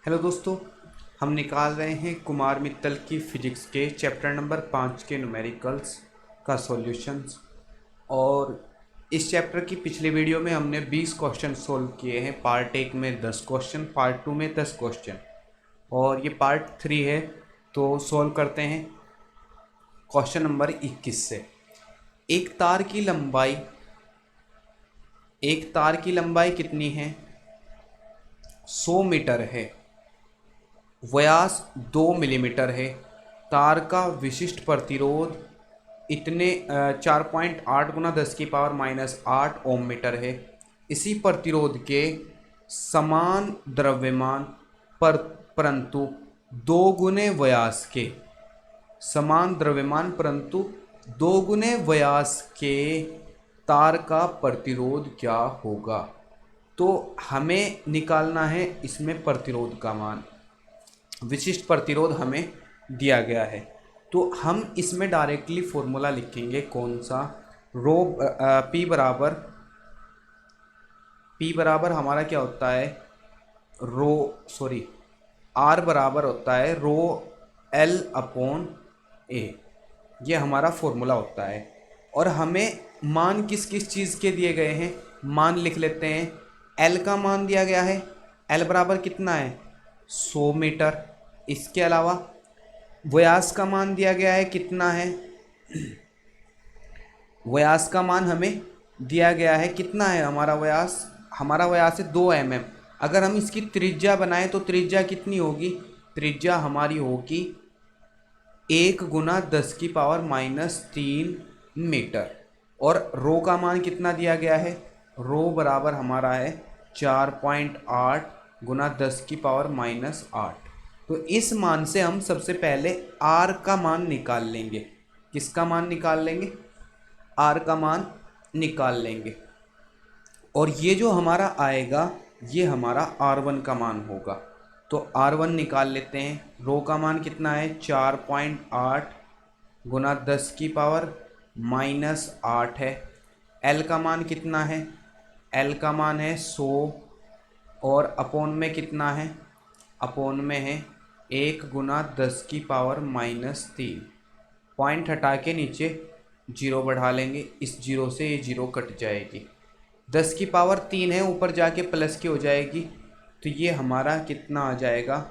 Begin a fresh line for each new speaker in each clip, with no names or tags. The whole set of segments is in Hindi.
हेलो दोस्तों, हम निकाल रहे हैं कुमार मित्तल की फिजिक्स के चैप्टर नंबर 5 के न्यूमेरिकल्स का सॉल्यूशंस। और इस चैप्टर की पिछली वीडियो में हमने 20 क्वेश्चन सोल्व किए हैं। पार्ट 1 में 10 क्वेश्चन, पार्ट 2 में 10 क्वेश्चन और ये पार्ट 3 है। तो सोल्व करते हैं क्वेश्चन नंबर 21 से। एक तार की लंबाई कितनी है? 100 मीटर है। व्यास 2 मिलीमीटर है। तार का विशिष्ट प्रतिरोध इतने 4.8 गुना 10⁻⁻8 ओम मीटर है। इसी प्रतिरोध के समान द्रव्यमान पर परंतु दो गुने व्यास के समान द्रव्यमान परंतु दो गुने व्यास के तार का प्रतिरोध क्या होगा? तो हमें निकालना है इसमें प्रतिरोध का मान। विशिष्ट प्रतिरोध हमें दिया गया है तो हम इसमें डायरेक्टली फॉर्मूला लिखेंगे। कौन सा? रो पी बराबर हमारा क्या होता है? आर बराबर होता है रो एल अपॉन ए। ये हमारा फॉर्मूला होता है। और हमें मान किस किस चीज़ के दिए गए हैं? मान लिख लेते हैं। एल का मान दिया गया है। एल बराबर कितना है? 100 मीटर। इसके अलावा व्यास का मान दिया गया है। कितना है? व्यास का मान हमें दिया गया है। कितना है हमारा व्यास? हमारा व्यास है 2 mm। अगर हम इसकी त्रिज्या बनाएं तो त्रिज्या कितनी होगी? त्रिज्या हमारी होगी 1 × 10⁻³ मीटर। और रो का मान कितना दिया गया है? रो बराबर हमारा है 4.8 × 10⁻⁻8। तो इस मान से हम सबसे पहले आर का मान निकाल लेंगे। किसका मान निकाल लेंगे? आर का मान निकाल लेंगे। और ये जो हमारा आएगा ये हमारा R1 का मान होगा। तो R1 निकाल लेते हैं। रो का मान कितना है? 4.8 × 10⁻⁻8 है। L का मान कितना है? L का मान है 100। और अपोन में कितना है? अपोन में है 1 × 10⁻³ पॉइंट हटा के नीचे जीरो बढ़ा लेंगे। इस जीरो से ये जीरो कट जाएगी। 10⁻³ है, ऊपर जाके प्लस की हो जाएगी। तो ये हमारा कितना आ जाएगा?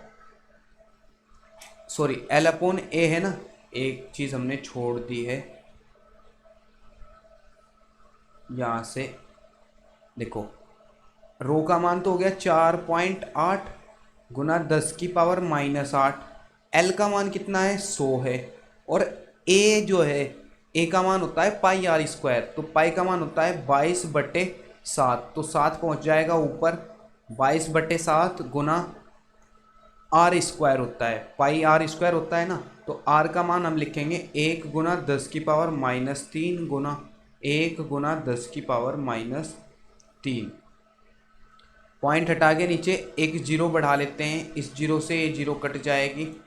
L अपॉन ए है ना, एक चीज़ हमने छोड़ दी है यहाँ से। देखो, रो का मान तो हो गया 4.8 × 10⁻⁻8। एल का मान कितना है? 100 है। और ए जो है, ए का मान होता है πr²। तो पाई का मान होता है 22/7। तो 7 पहुँच जाएगा ऊपर। 22/7 गुना r² होता है। πr² होता है ना। तो r का मान हम लिखेंगे 1 × 10⁻³ गुना 1 × 10⁻³ पॉइंट हटा के नीचे एक जीरो बढ़ा लेते हैं। इस जीरो से ये जीरो कट जाएगी।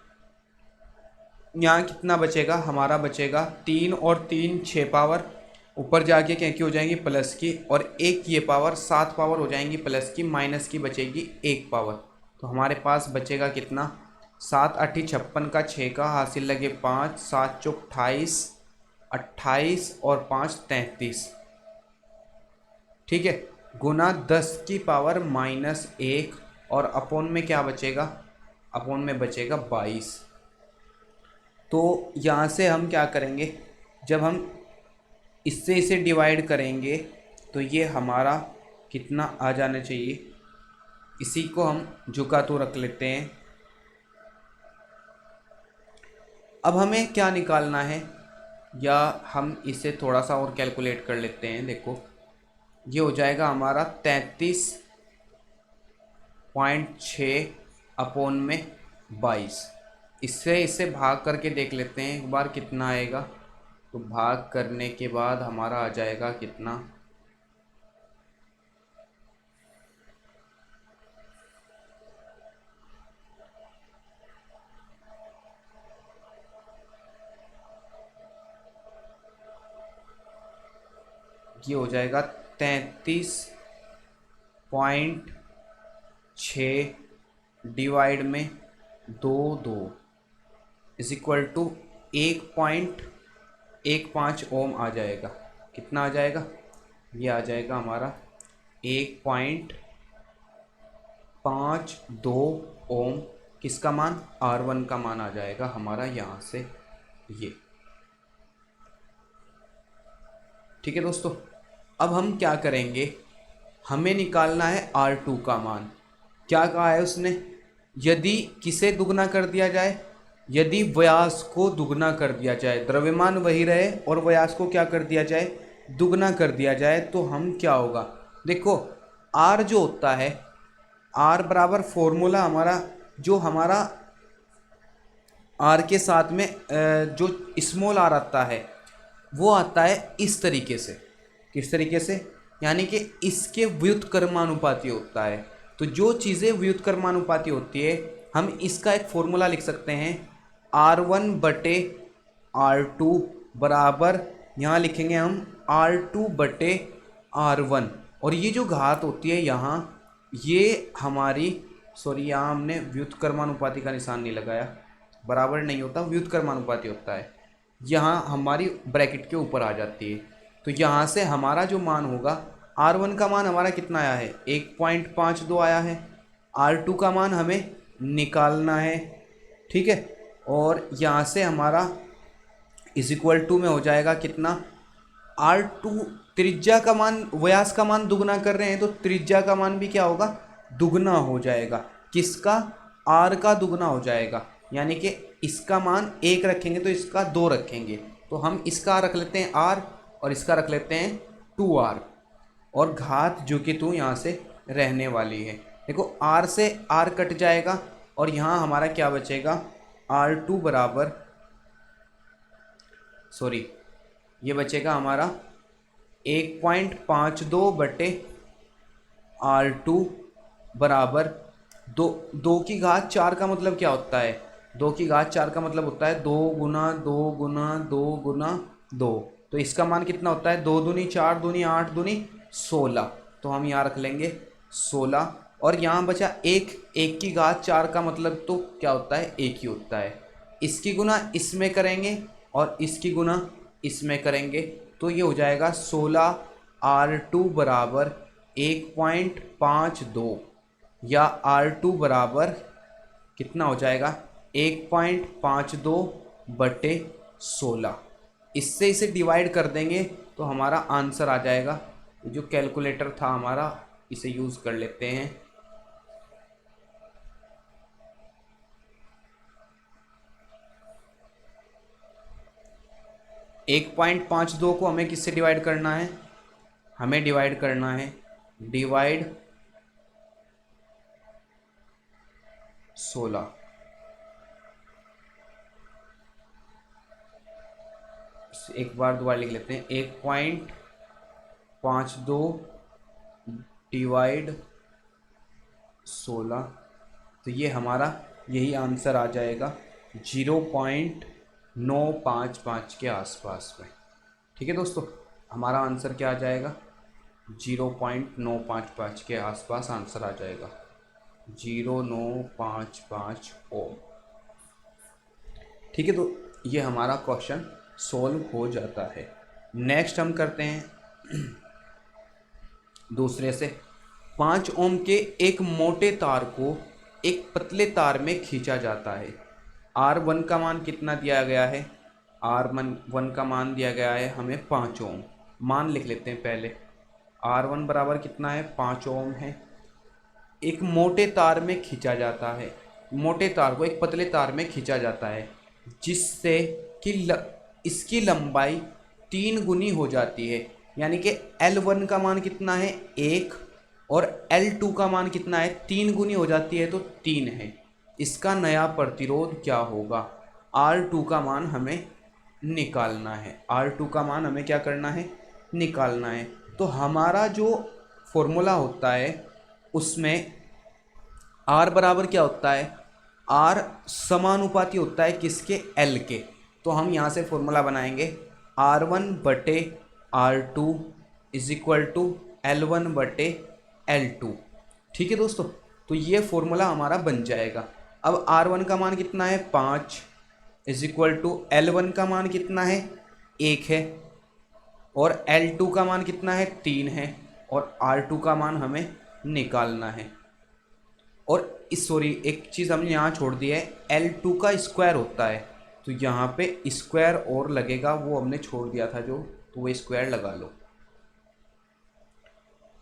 यहाँ कितना बचेगा? हमारा बचेगा 3 और 3 6 पावर। ऊपर जाके क्या की हो जाएंगी? प्लस की। और एक ये पावर 7 पावर हो जाएंगी प्लस की। माइनस की बचेगी 1 पावर। तो हमारे पास बचेगा कितना? 7 8 56 का 6 का हासिल लगे 5, 7 चौक 28, 28 और 5 33। ठीक है, गुना 10⁻⁻1। और अपोन में क्या बचेगा? अपोन में बचेगा 22। तो यहाँ से हम क्या करेंगे? जब हम इससे इसे डिवाइड करेंगे तो ये हमारा कितना आ जाना चाहिए? इसी को हम झुका तो रख लेते हैं। अब हमें क्या निकालना है? या हम इसे थोड़ा सा और कैलकुलेट कर लेते हैं। देखो, ये हो जाएगा हमारा 33.6 अपोन में 22। इससे इसे भाग करके देख लेते हैं एक बार कितना आएगा। तो भाग करने के बाद हमारा आ जाएगा कितना? ये हो जाएगा 33.6 डिवाइड में 2 इज इक्वल टू 1.15 ओम आ जाएगा। कितना आ जाएगा? ये आ जाएगा हमारा 1.52 ओम। किसका मान? R1 का मान आ जाएगा हमारा यहाँ से ये। ठीक है दोस्तों, अब हम क्या करेंगे, हमें निकालना है R2 का मान। क्या कहा है उसने? यदि किसे दुगना कर दिया जाए? यदि व्यास को दुगना कर दिया जाए, द्रव्यमान वही रहे और व्यास को क्या कर दिया जाए? दुगना कर दिया जाए, तो हम क्या होगा? देखो R जो होता है, R बराबर फॉर्मूला हमारा, जो हमारा R के साथ में जो स्मॉल r आता है वो आता है इस तरीके से। किस तरीके से? यानी कि इसके व्युत्क्रमानुपाती होता है। तो जो चीज़ें व्युत्क्रमानुपाती होती है, हम इसका एक फॉर्मूला लिख सकते हैं, R1 बटे R2 बराबर, यहाँ लिखेंगे हम R2 बटे R1। और ये जो घात होती है यहाँ, ये हमारी, सॉरी यहाँ हमने व्युत्क्रमानुपाती का निशान नहीं लगाया, बराबर नहीं होता, व्युत्क्रमानुपाती होता है, यहाँ हमारी ब्रैकेट के ऊपर आ जाती है। तो यहाँ से हमारा जो मान होगा, R1 का मान हमारा कितना आया है? 1.52 आया है। R2 का मान हमें निकालना है, ठीक है। और यहाँ से हमारा इज इक्वल टू में हो जाएगा कितना? R2 त्रिज्या का मान, व्यास का मान दुगना कर रहे हैं, तो त्रिज्या का मान भी क्या होगा? दुगना हो जाएगा। किसका? R का दुगना हो जाएगा। यानी कि इसका मान 1 रखेंगे तो इसका 2 रखेंगे, तो हम इसका रख लेते हैं R और इसका रख लेते हैं 2R, और घात जो कि तू यहाँ से रहने वाली है। देखो R से R कट जाएगा और यहाँ हमारा क्या बचेगा? R2 बराबर, सॉरी ये बचेगा हमारा 1.52 बटे R2 बराबर 2 की घात 4 का मतलब क्या होता है? 2 की घात 4 का मतलब होता है 2 गुना 2 गुना 2 गुना 2। तो इसका मान कितना होता है? 2 दूनी 4 दूनी 8 दूनी 16। तो हम यहाँ रख लेंगे 16। और यहाँ बचा 1 की घात 4 का मतलब तो क्या होता है? 1 ही होता है। इसकी गुना इसमें करेंगे और इसकी गुना इसमें करेंगे, तो ये हो जाएगा 16 R2 बराबर 1.52, या R2 बराबर कितना हो जाएगा? 1.52 बटे 16। इससे इसे डिवाइड कर देंगे तो हमारा आंसर आ जाएगा। जो कैलकुलेटर था हमारा, इसे यूज़ कर लेते हैं। एक 1.52 को हमें किससे डिवाइड करना है? हमें डिवाइड करना है, डिवाइड 16। एक बार दोबारा लिख लेते हैं, 1.52 डिवाइड 16। तो ये हमारा यही आंसर आ जाएगा 0.955 के आसपास में। ठीक है दोस्तों, हमारा आंसर क्या आ जाएगा? 0.955 के आसपास आंसर आ जाएगा, 0.955 ओम। ठीक है, तो ये हमारा क्वेश्चन सॉल्व हो जाता है। नेक्स्ट हम करते हैं दूसरे से। 5 ओम के एक मोटे तार को एक पतले तार में खींचा जाता है। R1 का मान कितना दिया गया है? R1 का मान दिया गया है हमें 5 ओम। मान लिख लेते हैं पहले। R1 बराबर कितना है? 5 ओम है। एक मोटे तार में खींचा जाता है, मोटे तार को एक पतले तार में खींचा जाता है, जिससे कि इसकी लंबाई 3 गुनी हो जाती है। यानी कि L1 का मान कितना है? 1, और L2 का मान कितना है? 3 गुनी हो जाती है तो 3 है। इसका नया प्रतिरोध क्या होगा? R2 का मान हमें निकालना है। R2 का मान हमें क्या करना है? निकालना है। तो हमारा जो फॉर्मूला होता है उसमें R बराबर क्या होता है? R समानुपाती होता है किसके? L के। तो हम यहाँ से फॉर्मूला बनाएंगे, R1 बटे R2 is equal to L1 बटे L2। ठीक है दोस्तों, तो ये फॉर्मूला हमारा बन जाएगा। अब R1 का मान कितना है 5 इज इक्वल टू L1 का मान कितना है 1 है, और L2 का मान कितना है 3 है, और R2 का मान हमें निकालना है। और इस सॉरी एक चीज़ हमने यहाँ छोड़ दी है, L2 का स्क्वायर होता है, तो यहाँ पे स्क्वायर और लगेगा, वो हमने छोड़ दिया था जो, तो वो स्क्वायर लगा लो।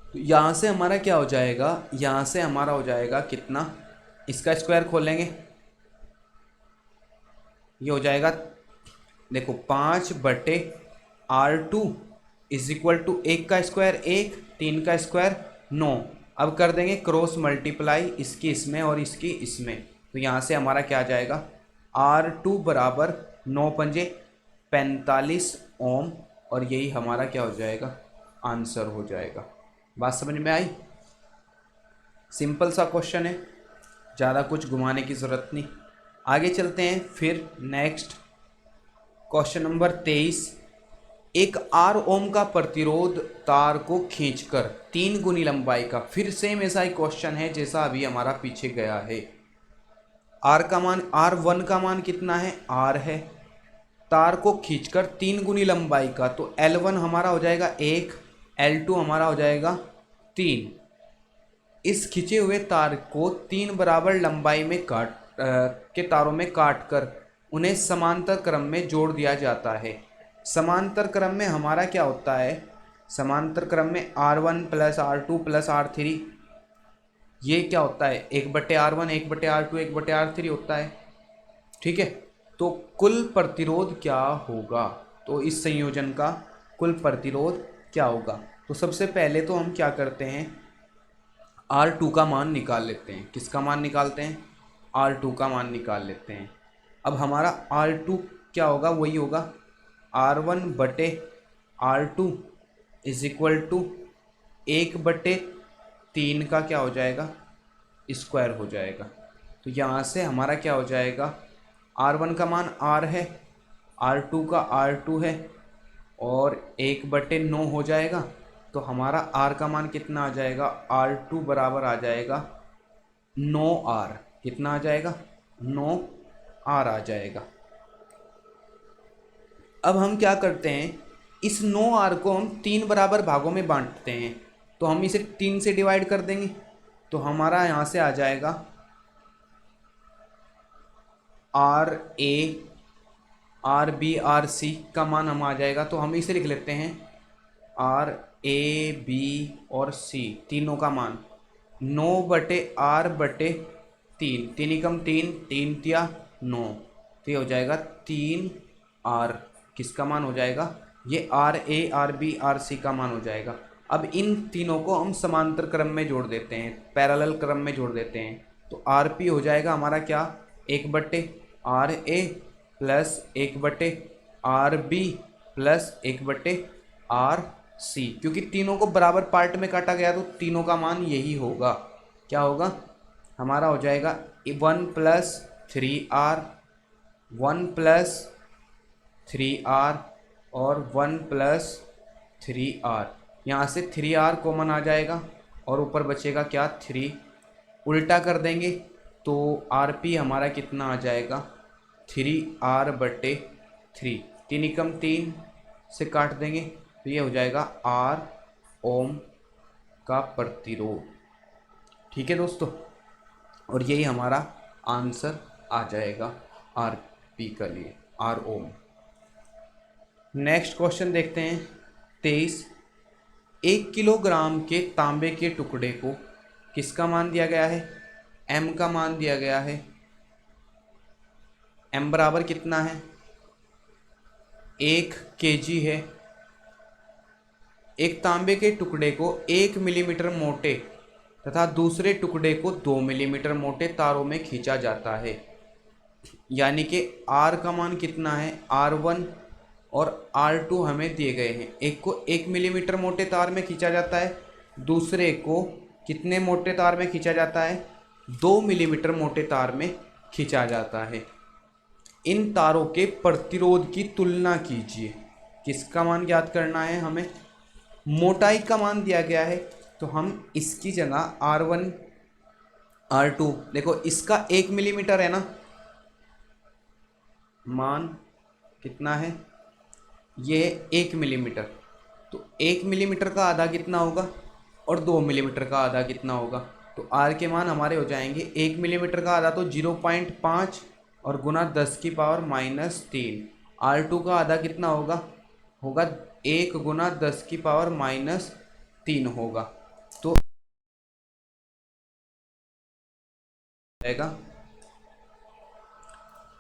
तो यहाँ से हमारा क्या हो जाएगा, यहाँ से हमारा हो जाएगा कितना, इसका स्क्वायर खोलेंगे, ये हो जाएगा, देखो 5/R2 इज इक्वल टू 1 का स्क्वायर 1, 3 का स्क्वायर 9। अब कर देंगे क्रॉस मल्टीप्लाई इसकी इसमें और इसकी इसमें, तो यहाँ से हमारा क्या आ जाएगा, R2 बराबर 9 पंजे 45 ओम, और यही हमारा क्या हो जाएगा, आंसर हो जाएगा। बात समझ में आई? सिंपल सा क्वेश्चन है, ज़्यादा कुछ घुमाने की ज़रूरत नहीं। आगे चलते हैं फिर नेक्स्ट क्वेश्चन नंबर 23। एक R ओम का प्रतिरोध तार को खींचकर 3 गुनी लंबाई का, फिर सेम ऐसा ही क्वेश्चन है जैसा अभी हमारा पीछे गया है। R का मान, R1 का मान कितना है, R है, तार को खींचकर 3 गुनी लंबाई का, तो L1 हमारा हो जाएगा 1, L2 हमारा हो जाएगा 3। इस खींचे हुए तार को 3 बराबर लंबाई में के तारों में काट कर उन्हें समांतर क्रम में जोड़ दिया जाता है। समांतर क्रम में हमारा क्या होता है, समांतर क्रम में R1 plus R2 plus R3, ये क्या होता है 1/R1 1/R2 1/R3 होता है। ठीक है, तो कुल प्रतिरोध क्या होगा, तो इस संयोजन का कुल प्रतिरोध क्या होगा। तो सबसे पहले तो हम क्या करते हैं, R2 का मान निकाल लेते हैं। किसका मान निकालते हैं, R2 का मान निकाल लेते हैं। अब हमारा R2 क्या होगा, वही होगा R1/R2 इज इक्वल टू 1/3 का क्या हो जाएगा, स्क्वायर हो जाएगा। तो यहाँ से हमारा क्या हो जाएगा, R1 का मान R है, R2 का R2 है, और 1/9 हो जाएगा। तो हमारा R का मान कितना आ जाएगा, R2 बराबर आ जाएगा 9R। कितना आ जाएगा, 9R आ जाएगा। अब हम क्या करते हैं, इस 9R को हम 3 बराबर भागों में बांटते हैं, तो हम इसे 3 से डिवाइड कर देंगे, तो हमारा यहाँ से आ जाएगा RA RB RC का मान हम आ जाएगा, तो हम इसे लिख लेते हैं RA B और C तीनों का मान 9/R/3, 3 एकम 3, 3 तिया 9, तो ये हो जाएगा 3R। किसका मान हो जाएगा, ये RA RB RC का मान हो जाएगा। अब इन तीनों को हम समांतर क्रम में जोड़ देते हैं, पैरेलल क्रम में जोड़ देते हैं, तो RP हो जाएगा हमारा क्या, 1/RA plus 1/RB plus 1/RC, क्योंकि तीनों को बराबर पार्ट में काटा गया तो तीनों का मान यही होगा। क्या होगा, हमारा हो जाएगा 1 + 3R 1 + 3R और 1 + 3R। यहाँ से 3R कॉमन आ जाएगा और ऊपर बचेगा क्या, 3। उल्टा कर देंगे तो RP हमारा कितना आ जाएगा, 3R/3, 3 एकम 3 से काट देंगे तो ये हो जाएगा R ओम का प्रतिरोध। ठीक है दोस्तों, और यही हमारा आंसर आ जाएगा RP के लिए, R ओम। नेक्स्ट क्वेश्चन देखते हैं 23। 1 किलोग्राम के तांबे के टुकड़े को किसका मान दिया गया है, M का मान दिया गया है। M बराबर कितना है, 1 kg है। एक तांबे के टुकड़े को 1 मिलीमीटर मोटे तथा दूसरे टुकड़े को 2 मिलीमीटर मोटे तारों में खींचा जाता है, यानी कि R का मान कितना है, R1 और R2 हमें दिए गए हैं। एक को 1 मिलीमीटर मोटे तार में खींचा जाता है, दूसरे को कितने मोटे तार में खींचा जाता है, 2 मिलीमीटर मोटे तार में खींचा जाता है। इन तारों के प्रतिरोध की तुलना कीजिए। किसका मान ज्ञात करना है हमें, मोटाई का मान दिया गया है, तो हम इसकी जगह R1 R2 देखो इसका 1 मिलीमीटर है ना, मान कितना है, ये 1 मिलीमीटर। तो 1 मिलीमीटर का आधा कितना होगा और 2 मिलीमीटर का आधा कितना होगा। तो R के मान हमारे हो जाएंगे 1 मिलीमीटर का आधा तो 0.5 और गुना 10⁻³ R2 का आधा कितना होगा, होगा 1 गुना 10⁻³ होगा। तो जाएगा,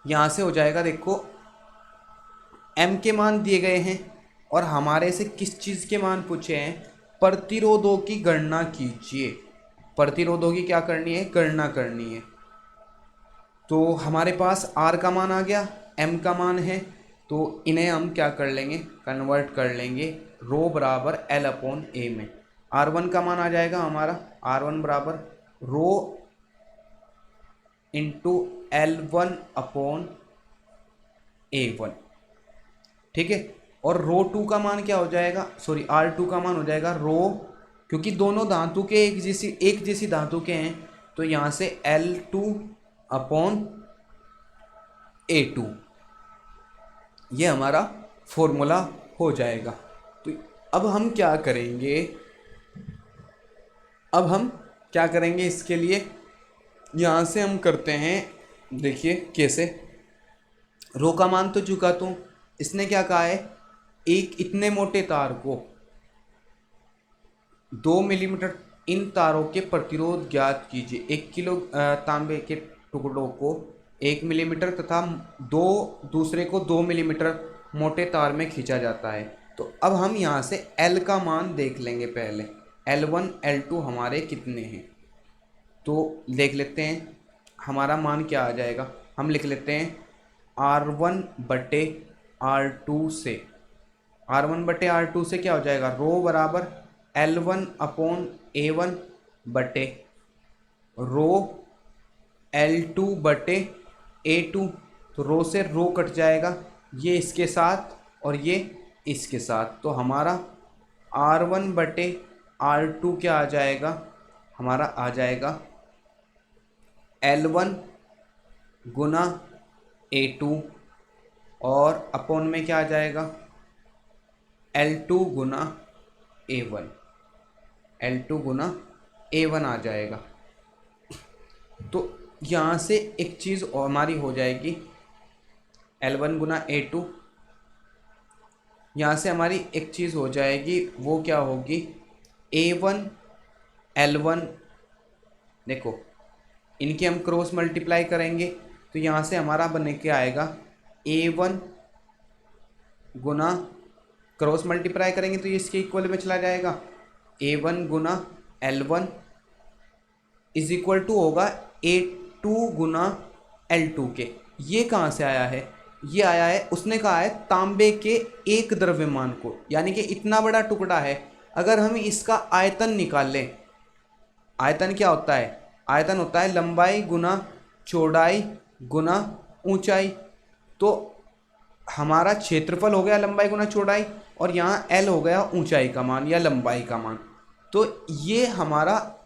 यहाँ से हो जाएगा, देखो m के मान दिए गए हैं और हमारे से किस चीज़ के मान पूछे हैं, प्रतिरोधों की गणना कीजिए। प्रतिरोधों की क्या करनी है, गणना करनी है। तो हमारे पास R का मान आ गया, m का मान है, तो इन्हें हम क्या कर लेंगे, कन्वर्ट कर लेंगे रो बराबर L/A में। R1 का मान आ जाएगा हमारा, R1 बराबर रो इंटू L1/A1, ठीक है। और रो 2 का मान क्या हो जाएगा, सॉरी R2 का मान हो जाएगा रो, क्योंकि दोनों धातु के एक जैसी धातु के हैं, तो यहाँ से L2/A2 ये हमारा फॉर्मूला हो जाएगा। तो अब हम क्या करेंगे, इसके लिए यहाँ से हम करते हैं, देखिए कैसे। रो का मान तो चुका, तो इसने क्या कहा है, एक इतने मोटे तार को 2 मिलीमीटर, इन तारों के प्रतिरोध ज्ञात कीजिए। 1 किलो तांबे के टुकड़ों को 1 मिलीमीटर तथा दूसरे को 2 मिलीमीटर मोटे तार में खींचा जाता है। तो अब हम यहाँ से L का मान देख लेंगे पहले, L1 L2 हमारे कितने हैं, तो देख लेते हैं हमारा मान क्या आ जाएगा। हम लिख लेते हैं R1/R2 से, R1/R2 से क्या हो जाएगा, रो बराबर L1/A1 बटे रो L2/A2। तो रो से रो कट जाएगा, ये इसके साथ और ये इसके साथ, तो हमारा R1/R2 क्या आ जाएगा, हमारा आ जाएगा L1 गुना A2 और अपॉन में क्या आ जाएगा, L2 गुना A1, L2 गुना A1 आ जाएगा। तो यहाँ से एक चीज़ और हमारी हो जाएगी, L1 गुना A2, यहाँ से हमारी एक चीज़ हो जाएगी, वो क्या होगी, A1 L1, देखो इनकी हम क्रॉस मल्टीप्लाई करेंगे, तो यहाँ से हमारा बने के आएगा A1 गुना, क्रॉस मल्टीप्लाई करेंगे तो ये इसके इक्वल में चला जाएगा, A1 Guna L1 is equal to होगा A2 गुना L2 के। ये कहाँ से आया है, ये आया है, उसने कहा है तांबे के एक द्रव्यमान को, यानी कि इतना बड़ा टुकड़ा है, अगर हम इसका आयतन निकाल लें, आयतन क्या होता है, आयतन होता है लंबाई गुना चौड़ाई गुना ऊंचाई। तो हमारा क्षेत्रफल हो गया लंबाई गुना चौड़ाई, और यहाँ L हो गया ऊंचाई का मान या लंबाई का मान। तो ये हमारा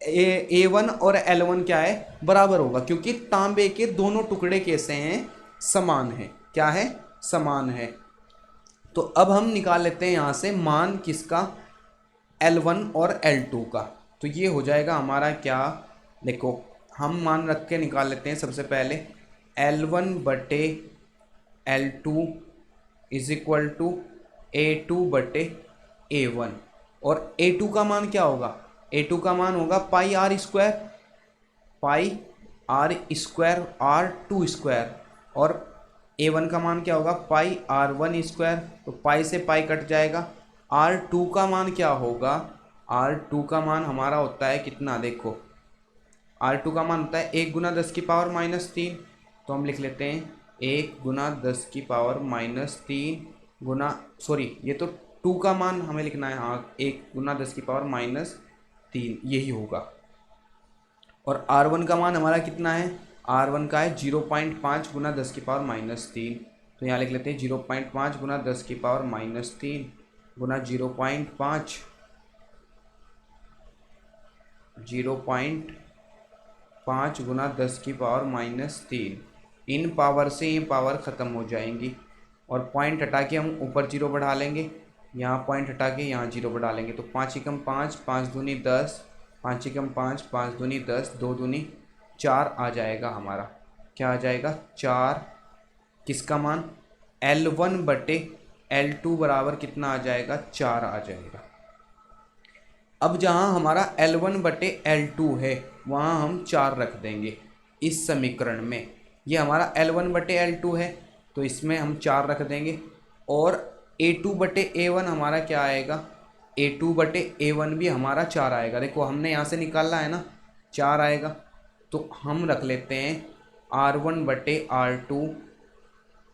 A1 और L1 क्या है, बराबर होगा, क्योंकि तांबे के दोनों टुकड़े कैसे हैं, समान है, क्या है, समान है। तो अब हम निकाल लेते हैं यहाँ से मान किसका, L1 और L2 का। तो ये हो जाएगा हमारा क्या, देखो हम मान रख के निकाल लेते हैं। सबसे पहले L1/L2 is equal to A2/A1, और A2 का मान क्या होगा, A2 का मान होगा पाई आर स्क्वायर R2 स्क्वायर, और A1 का मान क्या होगा, पाई R1 स्क्वायर। तो पाई से पाई कट जाएगा। R2 का मान क्या होगा, R2 का मान हमारा होता है कितना, देखो R2 का मान होता है 1 गुना 10⁻³ तो हम लिख लेते हैं 1 गुना 10⁻³ गुना, सॉरी ये तो 2 का मान हमें लिखना है, हाँ 1 गुना 10⁻³ यही होगा। और R1 का मान हमारा कितना है, R1 का है 0.5 गुना 10⁻³ तो यहाँ लिख लेते हैं 0.5 गुना 10⁻³ गुना 0.5 5 गुना 10 की पावर -3। इन पावर से ये पावर ख़त्म हो जाएंगी और पॉइंट हटा के हम ऊपर जीरो बढ़ा लेंगे, यहाँ पॉइंट हटा के यहाँ जीरो बढ़ा लेंगे। तो 5 एकम 5, 5 दूनी 10, 5 एकम 5, 5 दूनी 10, 2 दूनी 4 आ जाएगा हमारा। क्या आ जाएगा? 4। किसका मान? L1 बटे L2 बराबर कितना आ जाएगा? 4 आ जाएगा। अब जहाँ हमारा L1 बटे L2 है वहाँ हम 4 रख देंगे इस समीकरण में। ये हमारा L1 बटे L2 है तो इसमें हम 4 रख देंगे। और A2 बटे A1 हमारा क्या आएगा? A2 बटे A1 भी हमारा 4 आएगा। देखो हमने यहाँ से निकालना है ना, 4 आएगा। तो हम रख लेते हैं R1 बटे R2,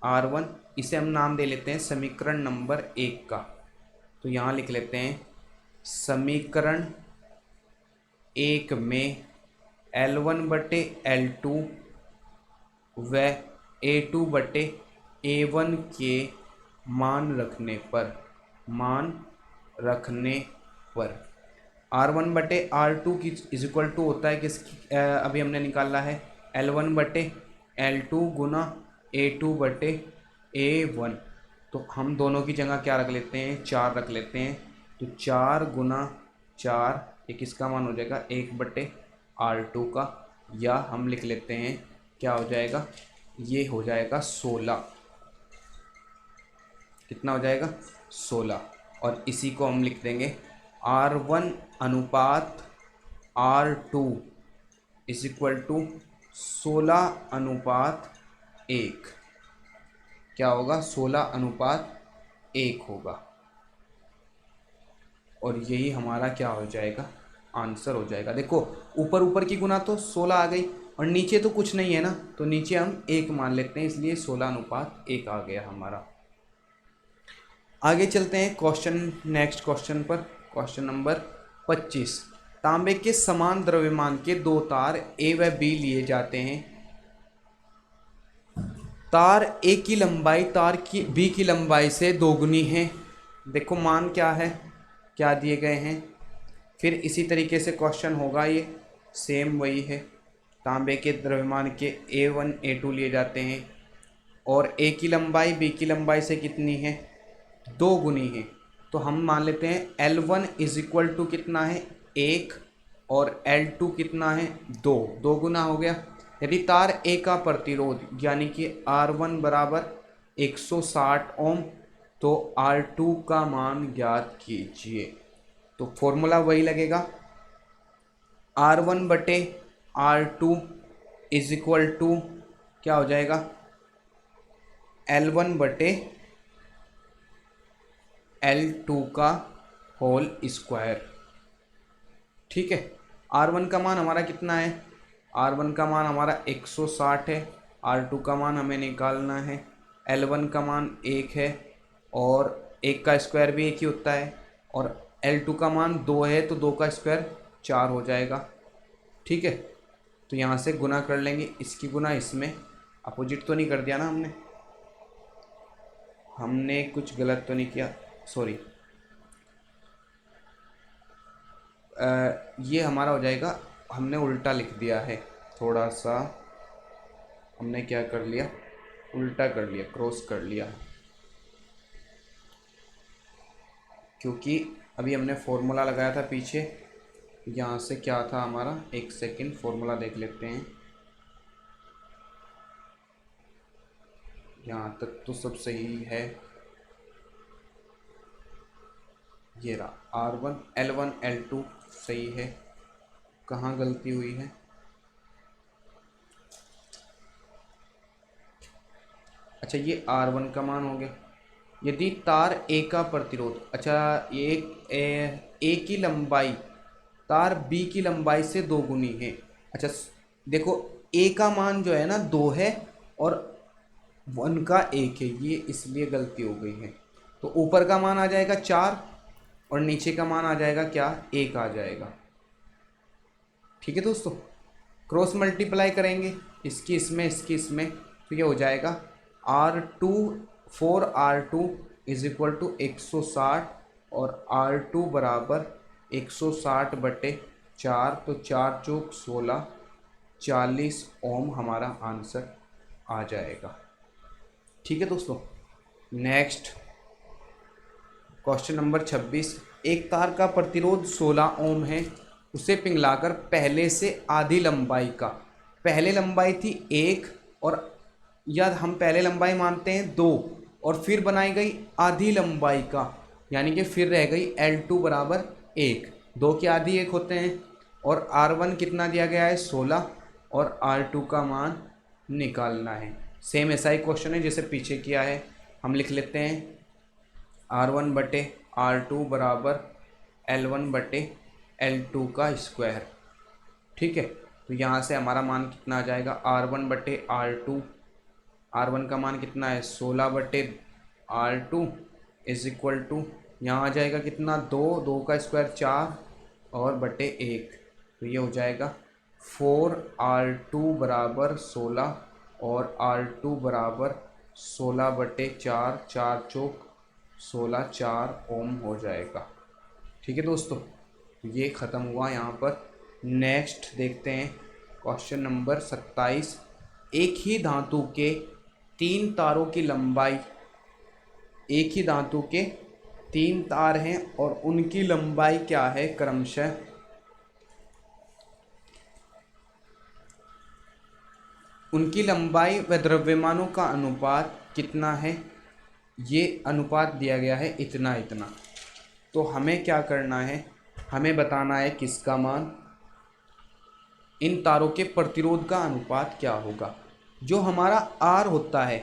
R1 इसे हम नाम दे लेते हैं समीकरण नंबर 1 का। तो यहाँ लिख लेते हैं समीकरण 1 में L1 बटे L2 व A2 बटे A1 के मान रखने पर R1 बटे R2 की इज इक्वल टू होता है किसकी? अभी हमने निकाला है L1 बटे L2 गुना A2 बटे A1। तो हम दोनों की जगह क्या रख लेते हैं? 4 रख लेते हैं। तो 4 गुना 4 ये किसका मान हो जाएगा? 1 बटे R2 का, या हम लिख लेते हैं क्या हो जाएगा? ये हो जाएगा 16। कितना हो जाएगा? 16। और इसी को हम लिख देंगे R1 अनुपात R2 इज इक्वल टू 16 अनुपात 1। क्या होगा? 16 अनुपात 1 होगा। और यही हमारा क्या हो जाएगा? आंसर हो जाएगा। देखो ऊपर ऊपर की गुना तो 16 आ गई और नीचे तो कुछ नहीं है ना, तो नीचे हम 1 मान लेते हैं, इसलिए 16 अनुपात 1 आ गया हमारा। आगे चलते हैं क्वेश्चन, नेक्स्ट क्वेश्चन पर। Question number 25। तांबे के समान द्रव्यमान के 2 तार ए व बी लिए जाते हैं। तार ए की लंबाई तार की बी की लंबाई से दोगुनी है। देखो मान क्या है, क्या दिए गए हैं। फिर इसी तरीके से क्वेश्चन होगा, ये सेम वही है। तांबे के द्रव्यमान के A1 A2 लिए जाते हैं और ए की लंबाई बी की लंबाई से कितनी है? 2 गुनी है। तो हम मान लेते हैं L1 इज इक्वल टू कितना है? 1 और L2 कितना है? 2। 2 गुना हो गया। यदि तार ए का प्रतिरोध यानी कि R1 बराबर 160 ओम, तो R2 का मान ज्ञात कीजिए। तो फॉर्मूला वही लगेगा, R1 बटे R2 इज इक्वल टू क्या हो जाएगा? L1 बटे L2 का होल स्क्वायर। ठीक है। R1 का मान हमारा कितना है? R1 का मान हमारा 160 है। R2 का मान हमें निकालना है। L1 का मान 1 है और 1 का स्क्वायर भी 1 ही होता है, और L2 का मान 2 है तो 2 का स्क्वायर 4 हो जाएगा। ठीक है। तो यहाँ से गुना कर लेंगे, इसकी गुना इसमें। अपोजिट तो नहीं कर दिया ना हमने कुछ गलत तो नहीं किया? सॉरी। ये हमारा हो जाएगा, हमने उल्टा लिख दिया है। थोड़ा सा हमने क्या कर लिया? उल्टा कर लिया, क्रॉस कर लिया, क्योंकि अभी हमने फॉर्मूला लगाया था पीछे। यहाँ से क्या था हमारा? एक सेकंड, फॉर्मूला देख लेते हैं। यहाँ तक तो सब सही है। ये रहा R1 L1 L2 सही है। कहाँ गलती हुई है? अच्छा, ये R1 का मान हो गया। यदि तार A का प्रतिरोध, अच्छा ये A की लंबाई तार B की लंबाई से 2 गुनी है। अच्छा देखो A का मान जो है ना 2 है और 1 का 1 है, ये इसलिए गलती हो गई है। तो ऊपर का मान आ जाएगा 4 और नीचे का मान आ जाएगा क्या? 1 आ जाएगा। ठीक है दोस्तों, क्रॉस मल्टीप्लाई करेंगे इसकी इसमें, इसकी इसमें, तो ये हो जाएगा R2 4R2 is equal to 160 और R2 बराबर 160 बटे 4। तो 4 चौक 16 40 ओम हमारा आंसर आ जाएगा। ठीक है दोस्तों, नेक्स्ट क्वेश्चन नंबर 26। एक तार का प्रतिरोध 16 ओम है, उसे पिघलाकर पहले से आधी लंबाई का, पहले लंबाई थी 1 और या हम पहले लंबाई मानते हैं 2 और फिर बनाई गई आधी लंबाई का, यानी कि फिर रह गई L2 बराबर 1, 2 की आधी 1 होते हैं और R1 कितना दिया गया है 16 और R2 का मान निकालना है। सेम ऐसा ही क्वेश्चन है जैसे पीछे किया है। हम लिख लेते हैं R1 बटे R2 बराबर L1 बटे L2 का स्क्वायर। ठीक है, तो यहाँ से हमारा मान कितना आ जाएगा R1 बटे R2, R1 का मान कितना है 16 बटे R2 इज इक्वल टू यहाँ आ जाएगा कितना 2, 2 का स्क्वायर 4 और बटे 1, तो ये हो जाएगा 4R2 बराबर 16 और R2 बराबर 16 बटे 4, 4 चौक 16, 4 ओम हो जाएगा। ठीक है दोस्तों, तो ये ख़त्म हुआ यहाँ पर। नेक्स्ट देखते हैं क्वेश्चन नंबर 27। एक ही धातु के 3 तारों की लंबाई, एक ही धातु के 3 तार हैं और उनकी लंबाई क्या है क्रमशः, उनकी लंबाई व द्रव्यमानों का अनुपात कितना है, ये अनुपात दिया गया है इतना इतना। तो हमें क्या करना है, हमें बताना है किसका मान, इन तारों के प्रतिरोध का अनुपात क्या होगा। जो हमारा R होता है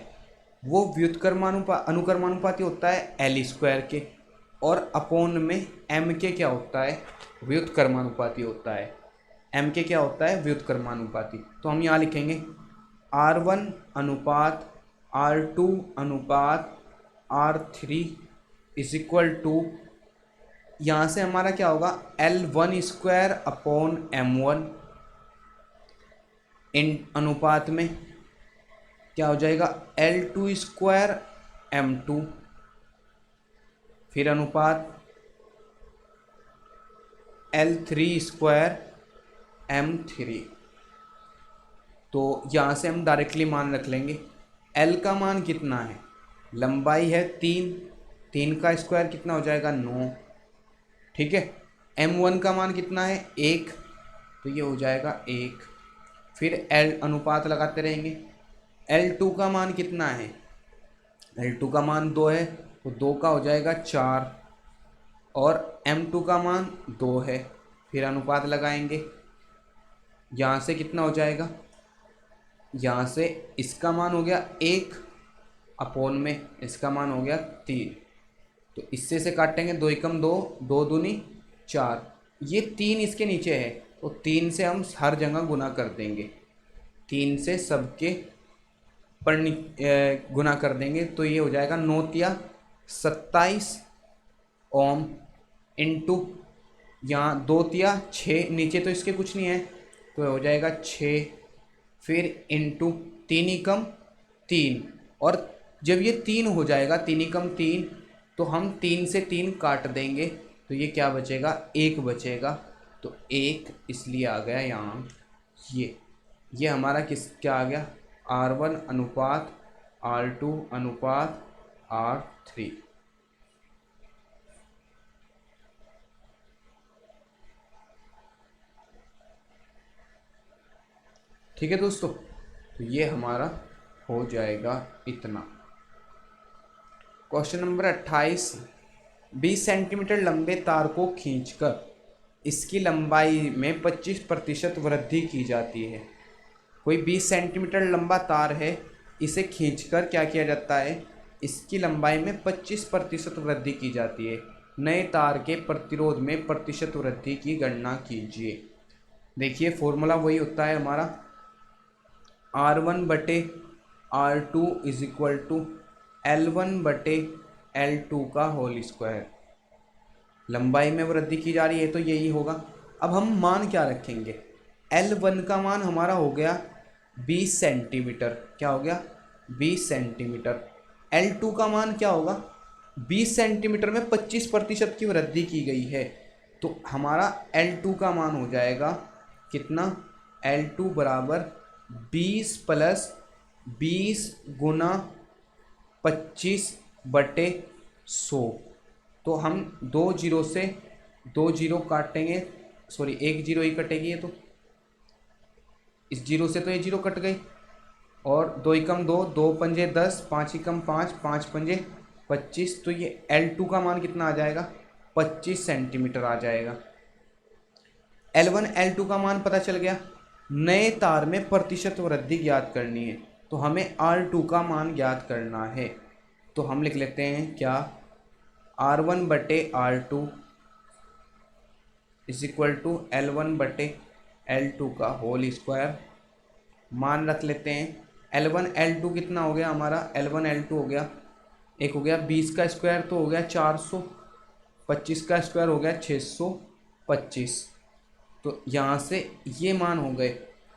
वो अनुक्रमानुपाती होता है L स्क्वायर के, और अपोन में M के क्या होता है व्युत्क्रमानुपाती होता है। M के क्या होता है व्युत्क्रमानुपाती। तो हम यहाँ लिखेंगे R1 अनुपात R2 अनुपात R3 इज इक्वल टू, यहाँ से हमारा क्या होगा L1 स्क्वायर अपॉन M1, इन अनुपात में क्या हो जाएगा L2 स्क्वायर M2, फिर अनुपात L3 स्क्वायर M3। तो यहाँ से हम डायरेक्टली मान रख लेंगे। L का मान कितना है, लंबाई है 3, 3 का स्क्वायर कितना हो जाएगा 9। ठीक है, M1 का मान कितना है 1, तो ये हो जाएगा 1। फिर L अनुपात लगाते रहेंगे। L2 का मान कितना है, L2 का मान 2 है, तो 2 का हो जाएगा 4 और M2 का मान 2 है। फिर अनुपात लगाएंगे, यहाँ से कितना हो जाएगा, यहाँ से इसका मान हो गया 1 अपोन में इसका मान हो गया 3, तो इससे से काटेंगे 2 एकम 2, 2 दूनी 4, ये 3 इसके नीचे है तो 3 से हम हर जगह गुना कर देंगे, 3 से सबके पर गुना कर देंगे, तो ये हो जाएगा 9 तिया 27 ओम इंटू यहाँ 2 तिया 6, नीचे तो इसके कुछ नहीं है तो हो जाएगा 6, फिर इंटू 3 एकम 3, और जब ये 3 हो जाएगा 3 एकम 3 तो हम 3 से 3 काट देंगे, तो ये क्या बचेगा 1 बचेगा, तो 1 इसलिए आ गया यहाँ। ये हमारा क्या आ गया R1 अनुपात R2 अनुपात R3। ठीक है दोस्तों, तो ये हमारा हो जाएगा इतना। Question number 28। 20 सेंटीमीटर लंबे तार को खींचकर इसकी लंबाई में 25% वृद्धि की जाती है। कोई 20 सेंटीमीटर लंबा तार है, इसे खींचकर क्या किया जाता है, इसकी लंबाई में 25% वृद्धि की जाती है। नए तार के प्रतिरोध में प्रतिशत वृद्धि की गणना कीजिए। देखिए फॉर्मूला वही होता है हमारा R1 बटे R2 is equal to L1 बटे L2 का होल स्क्वायर। लंबाई में वृद्धि की जा रही है तो यही होगा। अब हम मान क्या रखेंगे, L1 का मान हमारा हो गया 20 सेंटीमीटर, क्या हो गया 20 सेंटीमीटर। L2 का मान क्या होगा, 20 सेंटीमीटर में 25% की वृद्धि की गई है, तो हमारा L2 का मान हो जाएगा कितना, L2 बराबर 20 प्लस 20 गुना 25/100। तो हम 2 जीरो से 2 जीरो काटेंगे, सॉरी 1 जीरो ही कटेगी ये तो, इस जीरो से तो ये जीरो कट गई, और 2 एकम 2, 2 पंजे 10, 5 एकम 5, 5 पंजे 25। तो ये L2 का मान कितना आ जाएगा, 25 सेंटीमीटर आ जाएगा। L1 L2 का मान पता चल गया। नए तार में प्रतिशत वृद्धि ज्ञात करनी है, तो हमें R2 का मान ज्ञात करना है। तो हम लिख लेते हैं क्या, R1/R2 is equal to L1/L2 का होल स्क्वायर। मान रख लेते हैं, L1 L2 कितना हो गया हमारा, L1 L2 हो गया, एक हो गया 20 का स्क्वायर तो हो गया 400, 25 का स्क्वायर हो गया 625। तो यहाँ से ये मान हो गए,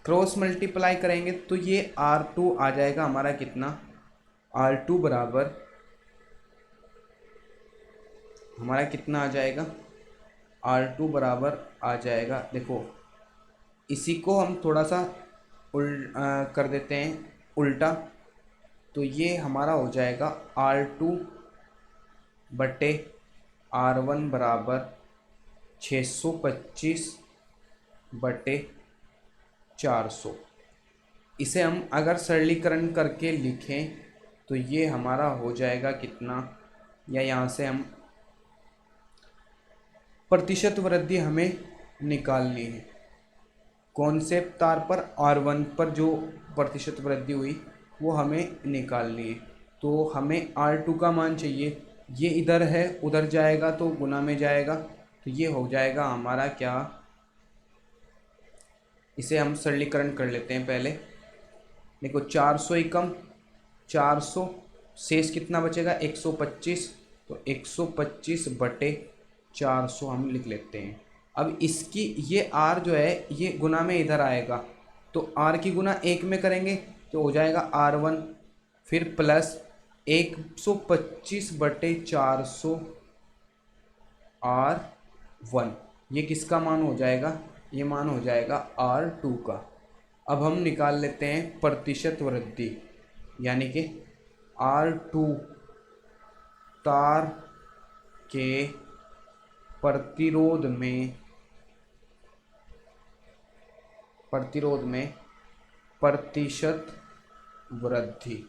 क्रॉस मल्टीप्लाई करेंगे तो ये R2 आ जाएगा हमारा कितना, R2 बराबर हमारा कितना आ जाएगा, R2 बराबर आ जाएगा, देखो इसी को हम थोड़ा सा कर देते हैं उल्टा, तो ये हमारा हो जाएगा R2/R1 बराबर 625/400। इसे हम अगर सरलीकरण करके लिखें तो ये हमारा हो जाएगा कितना, या यहाँ से हम प्रतिशत वृद्धि हमें निकालनी है, कौन से तार पर, R1 पर जो प्रतिशत वृद्धि हुई वो हमें निकालनी है। तो हमें R2 का मान चाहिए, ये इधर है उधर जाएगा तो गुना में जाएगा, तो ये हो जाएगा हमारा क्या, इसे हम सरलीकरण कर लेते हैं पहले। देखो 400 एकम 400, शेष कितना बचेगा 125, तो 125/400 हम लिख लेते हैं। अब इसकी ये R जो है ये गुना में इधर आएगा, तो R की गुना 1 में करेंगे तो हो जाएगा R1, फिर प्लस 125/400 R1। ये किसका मान हो जाएगा, ये मान हो जाएगा R2 का। अब हम निकाल लेते हैं प्रतिशत वृद्धि, यानी कि R2 तार के प्रतिरोध में प्रतिशत वृद्धि,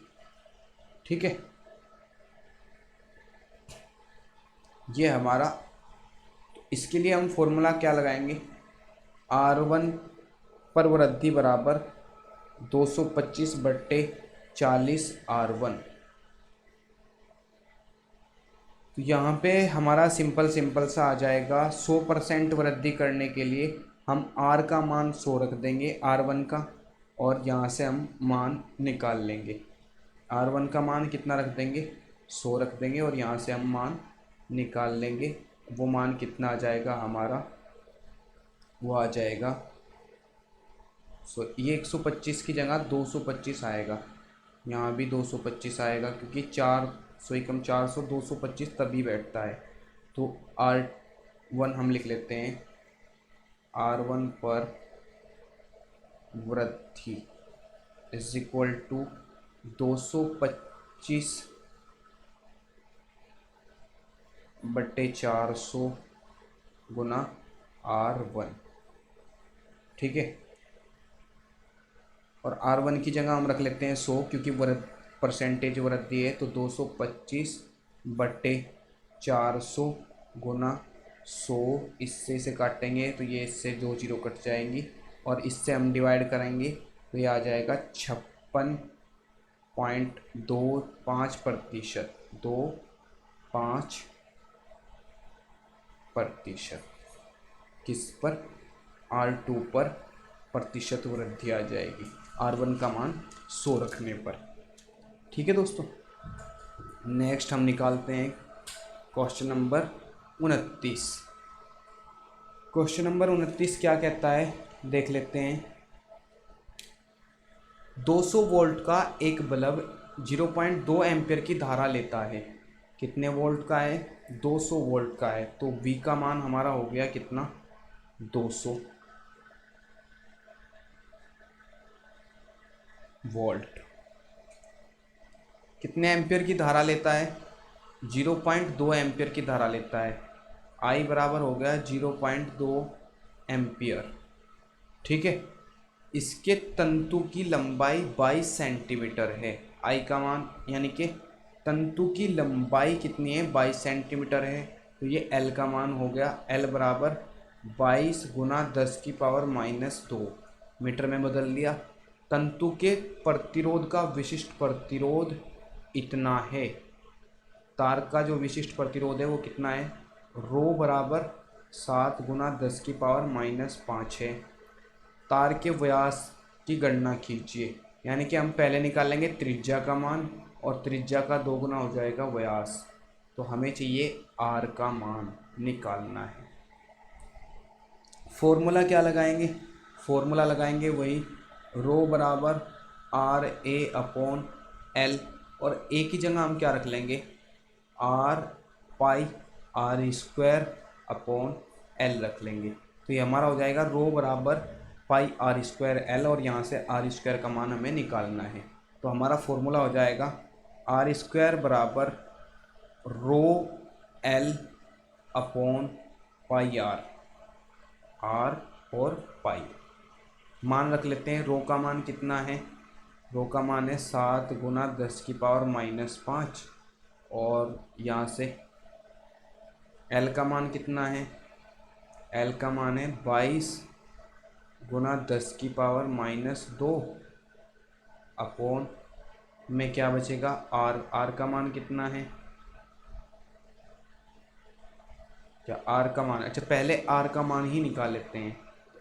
ठीक है। ये हमारा, तो इसके लिए हम फॉर्मूला क्या लगाएंगे, R1 पर वृद्धि बराबर 225/40 R1। तो यहाँ पे हमारा सिंपल सा आ जाएगा, 100% वृद्धि करने के लिए हम R का मान 100 रख देंगे R1 का, और यहाँ से हम मान निकाल लेंगे। R1 का मान कितना रख देंगे, 100 रख देंगे, और यहाँ से हम मान निकाल लेंगे। वो मान कितना आ जाएगा हमारा, वो आ जाएगा, ये 125 की जगह 225 आएगा, यहाँ भी 225 आएगा, क्योंकि 400 एकम 400 225 तभी बैठता है। तो R1 हम लिख लेते हैं, R1 पर वृद्धि is equal to 225/400 Guna R1, ठीक है। और R1 की जगह हम रख लेते हैं 100, क्योंकि परसेंटेज वृद्धि है, तो 225/400 गुना 100, इससे इसे काटेंगे तो ये इससे 2 जीरो कट जाएंगी, और इससे हम डिवाइड करेंगे तो ये आ जाएगा 56.25%, 25% किस पर, R2 पर प्रतिशत वृद्धि आ जाएगी R1 का मान 100 रखने पर, ठीक है दोस्तों। नेक्स्ट हम निकालते हैं क्वेश्चन नंबर 29। क्वेश्चन नंबर 29 क्या कहता है, देख लेते हैं। 200 वोल्ट का एक बल्ब 0.2 एम्पियर की धारा लेता है, कितने वोल्ट का है, 200 वोल्ट का है, तो V का मान हमारा हो गया कितना, 200। वोल्ट। कितने एम्पियर की धारा लेता है? 0.2 एम्पियर की धारा लेता है। आई बराबर हो गया 0.2 एम्पियर। ठीक है। इसके तंतु की लंबाई 22 सेंटीमीटर है। आई का मान यानी कि तंतु की लंबाई कितनी है? 22 सेंटीमीटर है। तो ये एल का मान हो गया, एल बराबर 22 गुना 10⁻⁻2 मीटर में बदल लिया। तंतु के प्रतिरोध का विशिष्ट प्रतिरोध इतना है। तार का जो विशिष्ट प्रतिरोध है वो कितना है? रो बराबर 7 गुना 10⁻⁻5 है। तार के व्यास की गणना कीजिए, यानी कि हम पहले निकालेंगे त्रिज्या का मान और त्रिज्या का 2 गुना हो जाएगा व्यास। तो हमें चाहिए आर का मान निकालना है। फॉर्मूला क्या लगाएंगे? फॉर्मूला लगाएंगे वही रो बराबर आर ए अपॉन एल, और ए की जगह हम क्या रख लेंगे? R pi R square upon L रख लेंगे। तो ये हमारा हो जाएगा रो बराबर पाई आर स्क्वायर एल, और यहाँ से आर स्क्वायर का मान हमें निकालना है। तो हमारा फॉर्मूला हो जाएगा आर स्क्वायर बराबर rho L upon pi R, R और पाई। मान रख लेते हैं। रो का मान कितना है? रो का मान है 7 गुना 10⁻⁻5, और यहाँ से एल का मान कितना है? एल का मान है 22 गुना 10⁻⁻2 अपॉन में क्या बचेगा? आर। आर का मान कितना है? क्या आर का मान, अच्छा पहले आर का मान ही निकाल लेते हैं।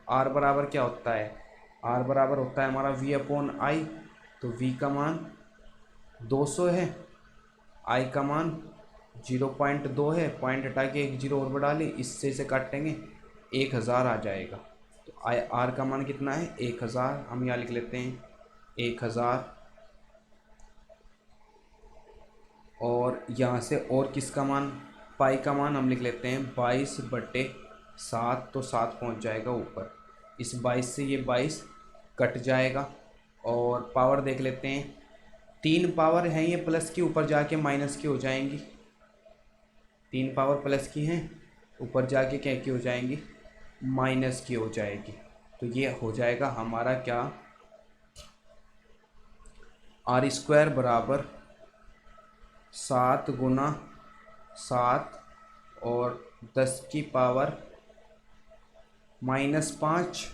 आर बराबर क्या होता है? आर बराबर होता है हमारा वी अपॉन आई। तो वी का मान 200 है, आई का मान 0.2 है, पॉइंट हटा के एक जीरो और बढ़ा ली, इससे से काटेंगे 1000 आ जाएगा। तो आई आर का मान कितना है? 1000। हम यहाँ लिख लेते हैं 1000, और यहाँ से और किसका मान? पाई का मान हम लिख लेते हैं 22/7, तो 7 पहुँच जाएगा ऊपर। इस 22 से ये 22 कट जाएगा, और पावर देख लेते हैं। 3 पावर हैं ये प्लस की, ऊपर जाके माइनस की हो जाएंगी। 3 पावर प्लस की हैं, ऊपर जाके क्या की हो जाएंगी? माइनस की हो जाएगी। तो ये हो जाएगा हमारा क्या? आर स्क्वायर बराबर 7 गुना 7 और 10⁻⁻5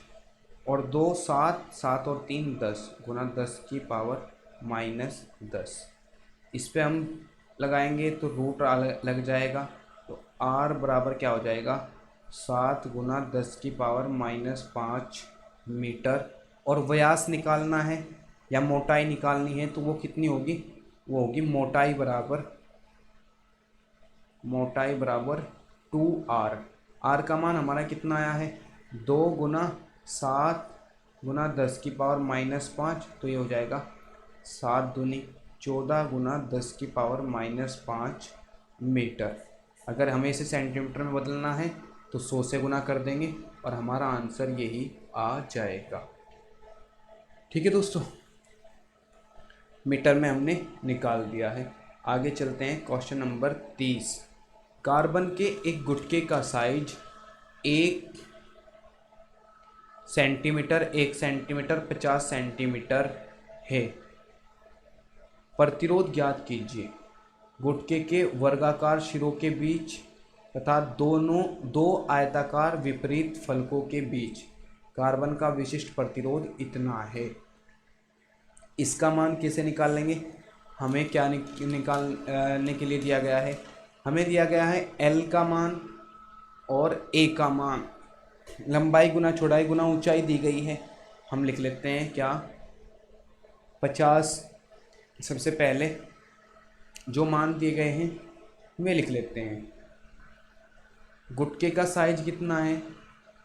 और 2 7, 7 और 3 10 गुना 10⁻⁻10। इस पे हम लगाएंगे तो रूट लग जाएगा। तो आर बराबर क्या हो जाएगा? 7 गुना 10⁻⁻5 मीटर। और व्यास निकालना है या मोटाई निकालनी है, तो वो कितनी होगी? वो होगी मोटाई बराबर 2r। आर का मान हमारा कितना आया है? 2 गुना 7 गुना 10⁻⁻5, तो ये हो जाएगा 7 दूनी 14 गुना 10⁻⁻5 मीटर। अगर हमें इसे सेंटीमीटर में बदलना है तो 100 से गुना कर देंगे और हमारा आंसर यही आ जाएगा। ठीक है दोस्तों, मीटर में हमने निकाल दिया है। आगे चलते हैं क्वेश्चन नंबर 30। कार्बन के एक गुटके का साइज 1 सेंटीमीटर 50 सेंटीमीटर है। प्रतिरोध ज्ञात कीजिए। गुटके के वर्गाकार सिरों के बीच तथा दो आयताकार विपरीत फलकों के बीच कार्बन का विशिष्ट प्रतिरोध इतना है। इसका मान कैसे निकाल लेंगे? हमें क्या निकालने के लिए दिया गया है? हमें दिया गया है L का मान और A का मान, लंबाई गुना चौड़ाई गुना ऊंचाई दी गई है। हम लिख लेते हैं क्या? 50। सबसे पहले जो मान दिए गए हैं वे लिख लेते हैं। गुटके का साइज कितना है?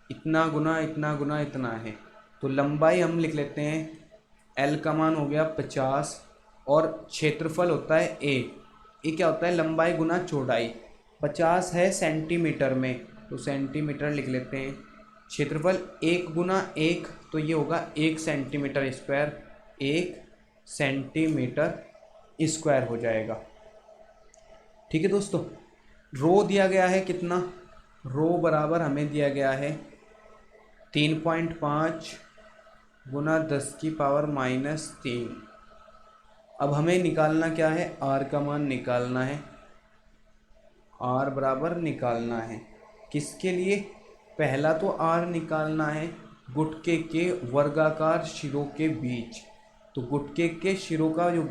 इतना गुना इतना गुना इतना है। तो लंबाई हम लिख लेते हैं, L का मान हो गया 50 और क्षेत्रफल होता है A। ये क्या होता है? लंबाई गुना चौड़ाई। 50 है सेंटीमीटर में, तो सेंटीमीटर लिख लेते हैं। क्षेत्रफल 1 गुना 1, तो ये होगा 1 सेंटीमीटर स्क्वायर। 1 सेंटीमीटर स्क्वायर हो जाएगा। ठीक है दोस्तों, रो दिया गया है कितना, रो बराबर हमें दिया गया है 3.5 गुना 10⁻³ अब हमें निकालना क्या है, आर का मान निकालना है। आर बराबर निकालना है किसके लिए, पहला तो आर निकालना है गुटके के वर्गाकार शिरों के बीच। तो गुटके के शिरों का जो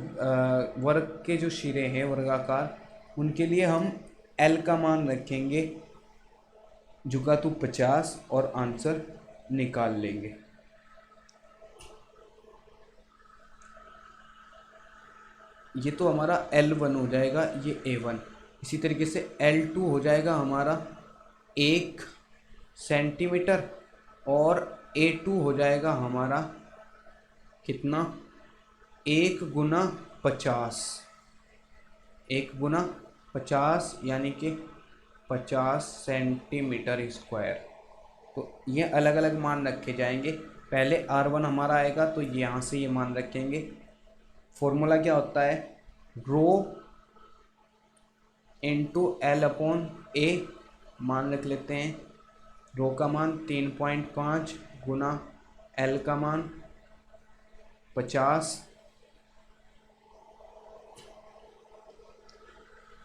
वर्ग के जो शिरे हैं वर्गाकार, उनके लिए हम एल का मान रखेंगे जुगा तो 50 और आंसर निकाल लेंगे। ये तो हमारा L1 हो जाएगा, ये A1। इसी तरीके से L2 हो जाएगा हमारा 1 सेंटीमीटर और A2 हो जाएगा हमारा कितना, 1 गुना 50, 1 गुना 50 यानी कि 50 सेंटीमीटर स्क्वायर। तो ये अलग अलग मान रखे जाएंगे। पहले R1 हमारा आएगा तो यहाँ से ये मान रखेंगे। फॉर्मूला क्या होता है, रो इंटू L/A मान रख लेते हैं। रो का मान 3.5 गुना L का मान 50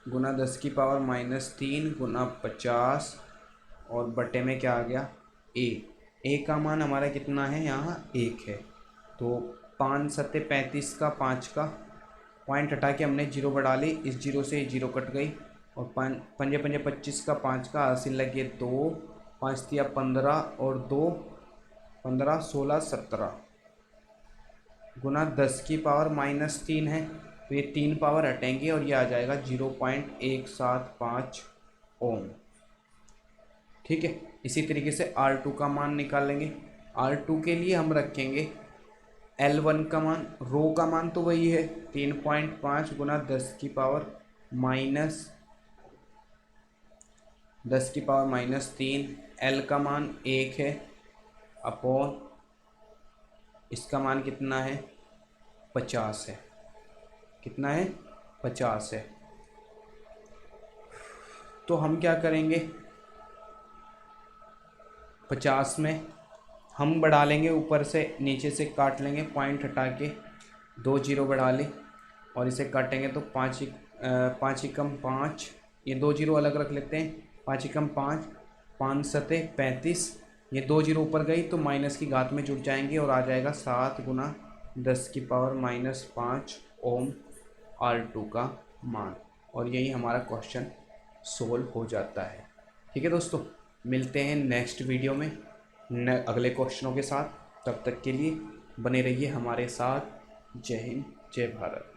गुना 10⁻³ गुना 50 और बटे में क्या आ गया, ए का मान हमारा कितना है, यहाँ 1 है। तो 5 सत्ते 35 का 5 का पॉइंट हटा के हमने जीरो बढ़ा ली, इस जीरो से जीरो कट गई और 5 पंजे 25 का 5 का हासिल लगे 2, 5 तिया 15 और 2 15 16 17 गुना 10⁻³ है। तो ये 3 पावर हटेंगे और ये आ जाएगा 0.175 ओम। ठीक है, इसी तरीके से R2 का मान निकालेंगे। R2 के लिए हम रखेंगे L1 का मान, रो का मान तो वही है 3.5 गुना 10⁻³ L का मान 1 है अपॉन इसका मान कितना है, 50 है। कितना है, 50 है। तो हम क्या करेंगे, 50 में हम बढ़ा लेंगे, ऊपर से नीचे से काट लेंगे, पॉइंट हटा के 2 जीरो बढ़ा ले और इसे काटेंगे तो 5 एकम 5, ये 2 जीरो अलग रख लेते हैं, 5 एकम 5, 5 सते 35, ये 2 जीरो ऊपर गई तो माइनस की घात में जुड़ जाएंगे और आ जाएगा 7 गुना 10⁻⁵ ओम R2 का मान। और यही हमारा क्वेश्चन सोल्व हो जाता है। ठीक है दोस्तों, मिलते हैं नेक्स्ट वीडियो में अगले क्वेश्चनों के साथ। तब तक के लिए बने रहिए हमारे साथ। जय हिंद, जय भारत।